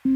Hello,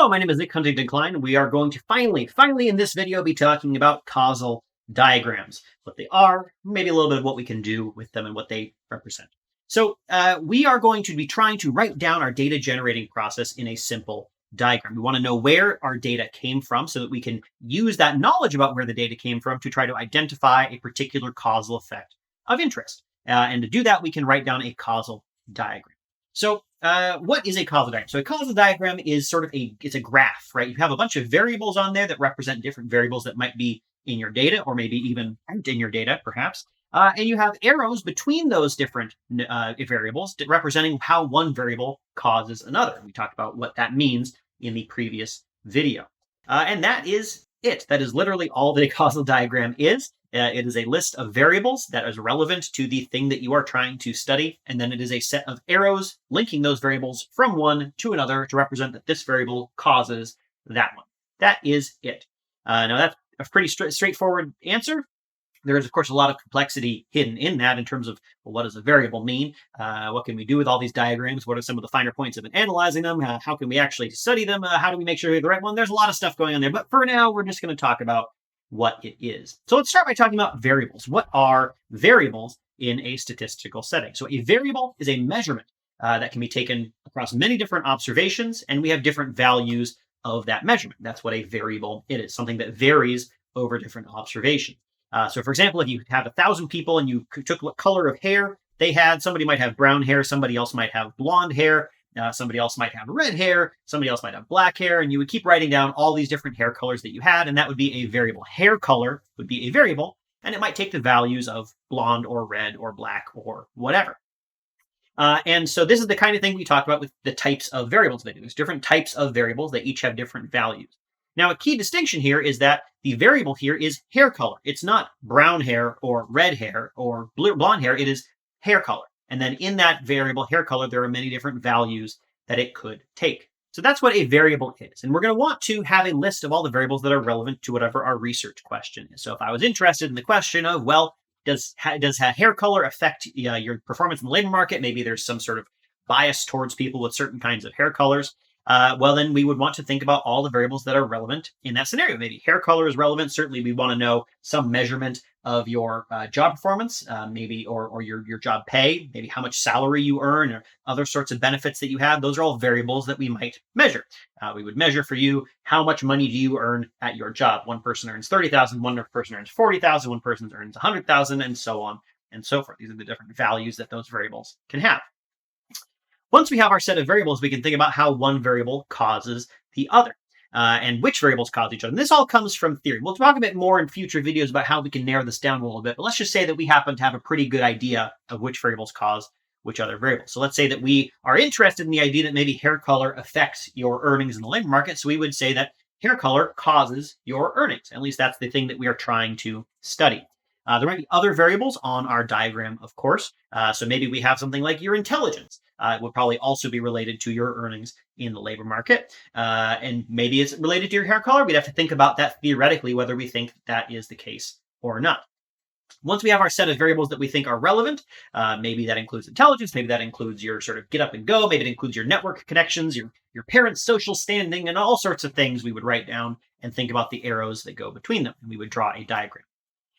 my name is Nick Huntington Klein. We are going to finally in this video be talking about causal diagrams, what they are, maybe a little bit of what we can do with them and what they represent. So we are going to be trying to write down our data generating process in a simple diagram. We want to know where our data came from so that we can use that knowledge about where the data came from to try to identify a particular causal effect of interest. And to do that, we can write down a causal diagram. So what is a causal diagram? So a causal diagram is sort of it's a graph, right? You have a bunch of variables on there that represent different variables that might be in your data or maybe even aren't in your data, perhaps. And you have arrows between those different variables representing how one variable causes another. We talked about what that means in the previous video. And that is it. That is literally all that a causal diagram is. It is a list of variables that is relevant to the thing that you are trying to study, and then it is a set of arrows linking those variables from one to another to represent that this variable causes that one. That is it. Now that's a pretty straightforward answer. There is, of course, a lot of complexity hidden in that in terms of, well, what does a variable mean? What can we do with all these diagrams? What are some of the finer points of analyzing them? How can we actually study them? How do we make sure we have the right one? There's a lot of stuff going on there. But for now, we're just going to talk about what it is. So let's start by talking about variables. What are variables in a statistical setting? So a variable is a measurement that can be taken across many different observations, and we have different values of that measurement. That's what a variable is, something that varies over different observations. So for example, if you have 1,000 people and you took what color of hair they had, somebody might have brown hair, somebody else might have blonde hair, somebody else might have red hair, somebody else might have black hair, and you would keep writing down all these different hair colors that you had, and that would be a variable. Hair color would be a variable, and it might take the values of blonde or red or black or whatever. And so this is the kind of thing we talk about with the types of variables that do. There's different types of variables. They each have different values. Now, a key distinction here is that the variable here is hair color. It's not brown hair or red hair or blonde hair. It is hair color. And then in that variable hair color, there are many different values that it could take. So that's what a variable is. And we're going to want to have a list of all the variables that are relevant to whatever our research question is. So if I was interested in the question of, well, does hair color affect your performance in the labor market? Maybe there's some sort of bias towards people with certain kinds of hair colors. Well, then we would want to think about all the variables that are relevant in that scenario. Maybe hair color is relevant. Certainly, we want to know some measurement of your job performance, maybe, or your job pay, maybe how much salary you earn, or other sorts of benefits that you have. Those are all variables that we might measure. We would measure for you how much money do you earn at your job. One person earns $30,000, one person earns $40,000, one person earns $100,000, and so on and so forth. These are the different values that those variables can have. Once we have our set of variables, we can think about how one variable causes the other and which variables cause each other. And this all comes from theory. We'll talk a bit more in future videos about how we can narrow this down a little bit, but let's just say that we happen to have a pretty good idea of which variables cause which other variables. So let's say that we are interested in the idea that maybe hair color affects your earnings in the labor market. So we would say that hair color causes your earnings. At least that's the thing that we are trying to study. There might be other variables on our diagram, of course. So maybe we have something like your intelligence. It would probably also be related to your earnings in the labor market. And maybe it's related to your hair color. We'd have to think about that theoretically, whether we think that is the case or not. Once we have our set of variables that we think are relevant, maybe that includes intelligence, maybe that includes your sort of get up and go, maybe it includes your network connections, your parents' social standing, and all sorts of things we would write down and think about the arrows that go between them. And we would draw a diagram.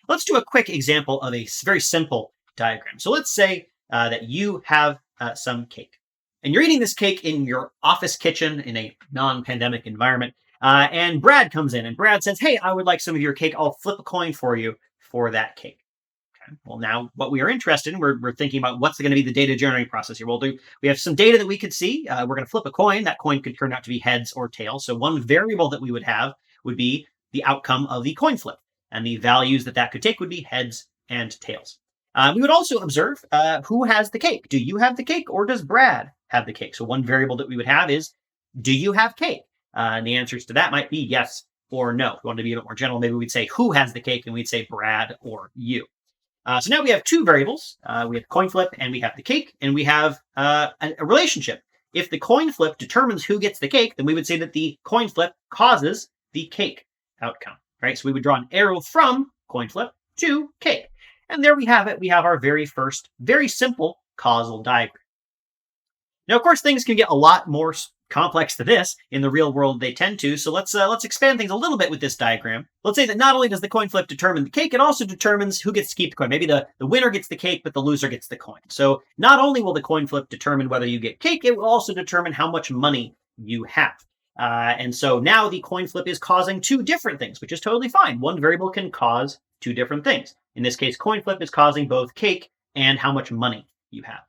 Let's do a quick example of a very simple diagram. So let's say that you have some cake. And you're eating this cake in your office kitchen in a non-pandemic environment. And Brad comes in and Brad says, hey, I would like some of your cake. I'll flip a coin for you for that cake. Okay. Well, now what we are interested in, we're thinking about what's going to be the data generating process here. We have some data that we could see. We're going to flip a coin. That coin could turn out to be heads or tails. So one variable that we would have would be the outcome of the coin flip. And the values that could take would be heads and tails. We would also observe who has the cake. Do you have the cake or does Brad have the cake? So one variable that we would have is, do you have cake? And the answers to that might be yes or no. If we want to be a bit more general, maybe we'd say who has the cake and we'd say Brad or you. So now we have two variables. We have coin flip and we have the cake, and we have a relationship. If the coin flip determines who gets the cake, then we would say that the coin flip causes the cake outcome. Right? So we would draw an arrow from coin flip to cake. And there we have it. We have our very first, very simple causal diagram. Now, of course, things can get a lot more complex to this in the real world. They tend to. So let's expand things a little bit with this diagram. Let's say that not only does the coin flip determine the cake, it also determines who gets to keep the coin. Maybe the winner gets the cake, but the loser gets the coin. So not only will the coin flip determine whether you get cake, it will also determine how much money you have. And so now the coin flip is causing two different things, which is totally fine. One variable can cause two different things. In this case, coin flip is causing both cake and how much money you have.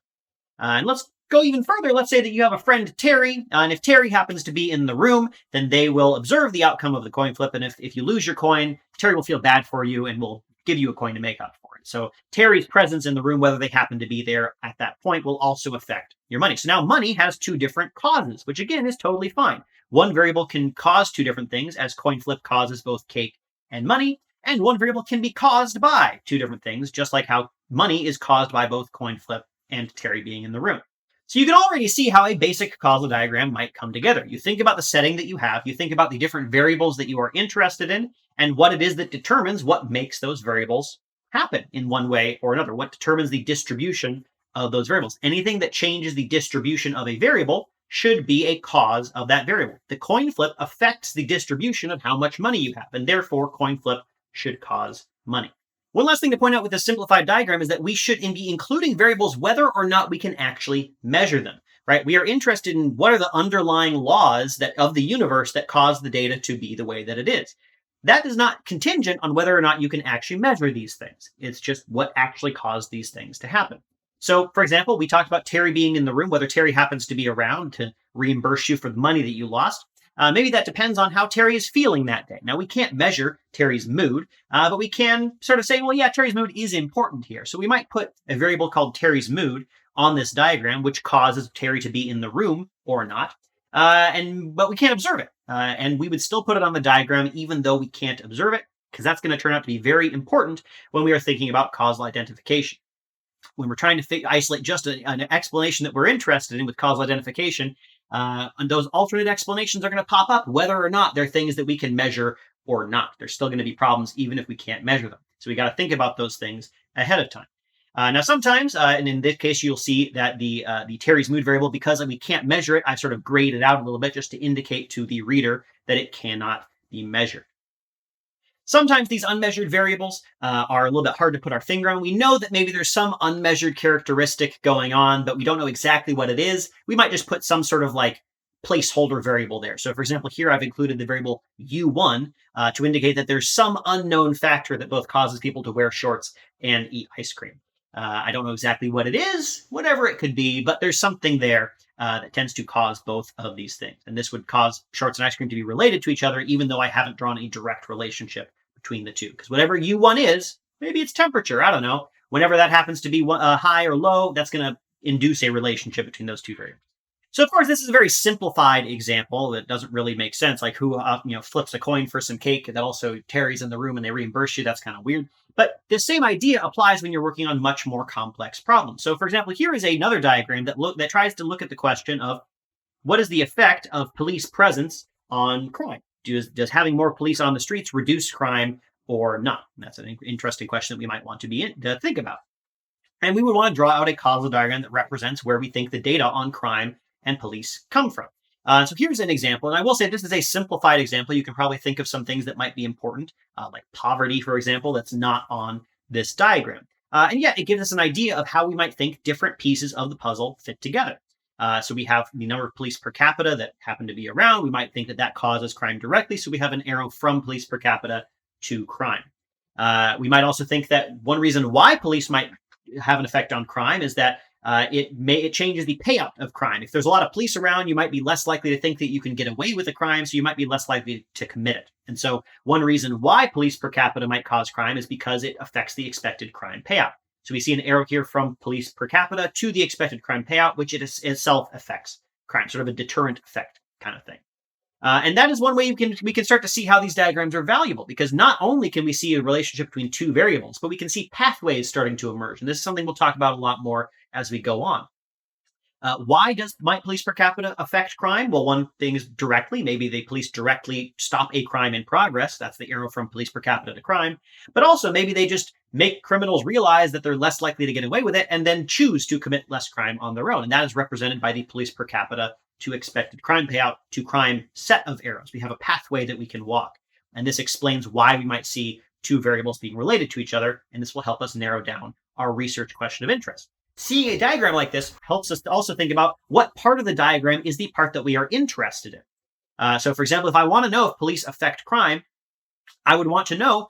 And let's go even further. Let's say that you have a friend, Terry, and if Terry happens to be in the room, then they will observe the outcome of the coin flip. And if you lose your coin, Terry will feel bad for you and will give you a coin to make up for it. So Terry's presence in the room, whether they happen to be there at that point, will also affect your money. So now money has two different causes, which again is totally fine. One variable can cause two different things, as coin flip causes both cake and money. And one variable can be caused by two different things, just like how money is caused by both coin flip and Terry being in the room. So you can already see how a basic causal diagram might come together. You think about the setting that you have, you think about the different variables that you are interested in, and what it is that determines what makes those variables happen in one way or another, what determines the distribution of those variables. Anything that changes the distribution of a variable should be a cause of that variable. The coin flip affects the distribution of how much money you have, and therefore coin flip should cause money. One last thing to point out with this simplified diagram is that we should be including variables whether or not we can actually measure them, right? We are interested in what are the underlying laws of the universe that cause the data to be the way that it is. That is not contingent on whether or not you can actually measure these things. It's just what actually caused these things to happen. So, for example, we talked about Terry being in the room, whether Terry happens to be around to reimburse you for the money that you lost. Maybe that depends on how Terry is feeling that day. Now, we can't measure Terry's mood, but we can sort of say, well, yeah, Terry's mood is important here. So we might put a variable called Terry's mood on this diagram, which causes Terry to be in the room or not. But we can't observe it. And we would still put it on the diagram even though we can't observe it, because that's going to turn out to be very important when we are thinking about causal identification. When we're trying to isolate just an explanation that we're interested in with causal identification, and those alternate explanations are going to pop up whether or not they're things that we can measure or not. There's still going to be problems even if we can't measure them. So we got to think about those things ahead of time. Now, sometimes, and in this case, you'll see that the Terry's mood variable, because we can't measure it, I've sort of grayed it out a little bit just to indicate to the reader that it cannot be measured. Sometimes these unmeasured variables are a little bit hard to put our finger on. We know that maybe there's some unmeasured characteristic going on, but we don't know exactly what it is. We might just put some sort of placeholder variable there. So for example, here I've included the variable U1 to indicate that there's some unknown factor that both causes people to wear shorts and eat ice cream. I don't know exactly what it is, whatever it could be, but there's something there that tends to cause both of these things. And this would cause shorts and ice cream to be related to each other, even though I haven't drawn a direct relationship between the two. Because whatever U1 is, maybe it's temperature, I don't know. Whenever that happens to be high or low, that's going to induce a relationship between those two variables. So, of course, this is a very simplified example that doesn't really make sense. Like who flips a coin for some cake that also Terry's in the room and they reimburse you. That's kind of weird. But the same idea applies when you're working on much more complex problems. So, for example, here is another diagram that tries to look at the question of what is the effect of police presence on crime? Does having more police on the streets reduce crime or not? And that's an interesting question that we might want to think about. And we would want to draw out a causal diagram that represents where we think the data on crime and police come from. So here's an example, and I will say this is a simplified example. You can probably think of some things that might be important, like poverty, for example, that's not on this diagram. And yet it gives us an idea of how we might think different pieces of the puzzle fit together. So we have the number of police per capita that happen to be around. We might think that that causes crime directly, so we have an arrow from police per capita to crime. We might also think that one reason why police might have an effect on crime is that it changes the payout of crime. If there's a lot of police around, you might be less likely to think that you can get away with a crime, so you might be less likely to commit it. And so one reason why police per capita might cause crime is because it affects the expected crime payout. So we see an arrow here from police per capita to the expected crime payout, which itself affects crime, sort of a deterrent effect kind of thing. And that is one way we can start to see how these diagrams are valuable, because not only can we see a relationship between two variables, but we can see pathways starting to emerge. And this is something we'll talk about a lot more as we go on. Why might police per capita affect crime? Well, one thing is directly. Maybe the police directly stop a crime in progress. That's the arrow from police per capita to crime. But also maybe they just make criminals realize that they're less likely to get away with it and then choose to commit less crime on their own. And that is represented by the police per capita to expected crime payout to crime set of arrows. We have a pathway that we can walk. And this explains why we might see two variables being related to each other. And this will help us narrow down our research question of interest. Seeing a diagram like this helps us to also think about what part of the diagram is the part that we are interested in. So, for example, if I want to know if police affect crime, I would want to know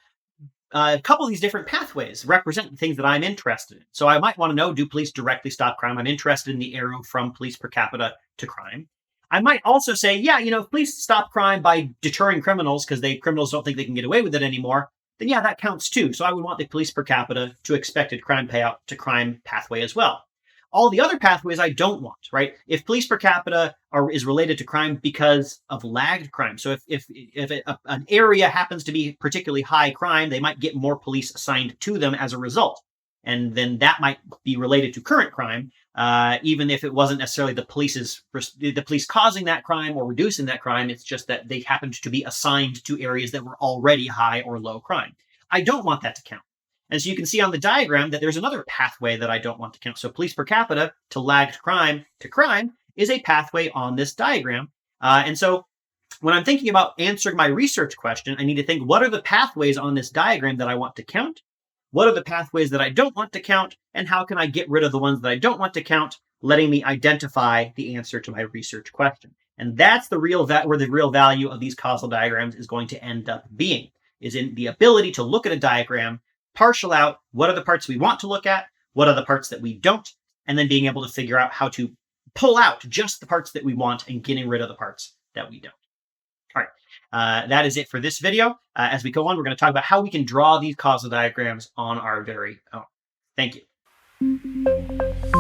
a couple of these different pathways represent things that I'm interested in. So I might want to know, do police directly stop crime? I'm interested in the arrow from police per capita to crime. I might also say, yeah, if police stop crime by deterring criminals because criminals don't think they can get away with it anymore, then yeah, that counts too. So I would want the police per capita to expected crime payout to crime pathway as well. All the other pathways I don't want, right? If police per capita is related to crime because of lagged crime. So if an area happens to be particularly high crime, they might get more police assigned to them as a result. And then that might be related to current crime, even if it wasn't necessarily the police causing that crime or reducing that crime. It's just that they happened to be assigned to areas that were already high or low crime. I don't want that to count. And so you can see on the diagram that there's another pathway that I don't want to count. So police per capita to lagged crime to crime is a pathway on this diagram. And so when I'm thinking about answering my research question, I need to think, what are the pathways on this diagram that I want to count? What are the pathways that I don't want to count? And how can I get rid of the ones that I don't want to count, letting me identify the answer to my research question? And that's where the real value of these causal diagrams is going to end up being, is in the ability to look at a diagram, partial out what are the parts we want to look at, what are the parts that we don't, and then being able to figure out how to pull out just the parts that we want and getting rid of the parts that we don't. All right, that is it for this video. As we go on, we're going to talk about how we can draw these causal diagrams on our very own. Thank you.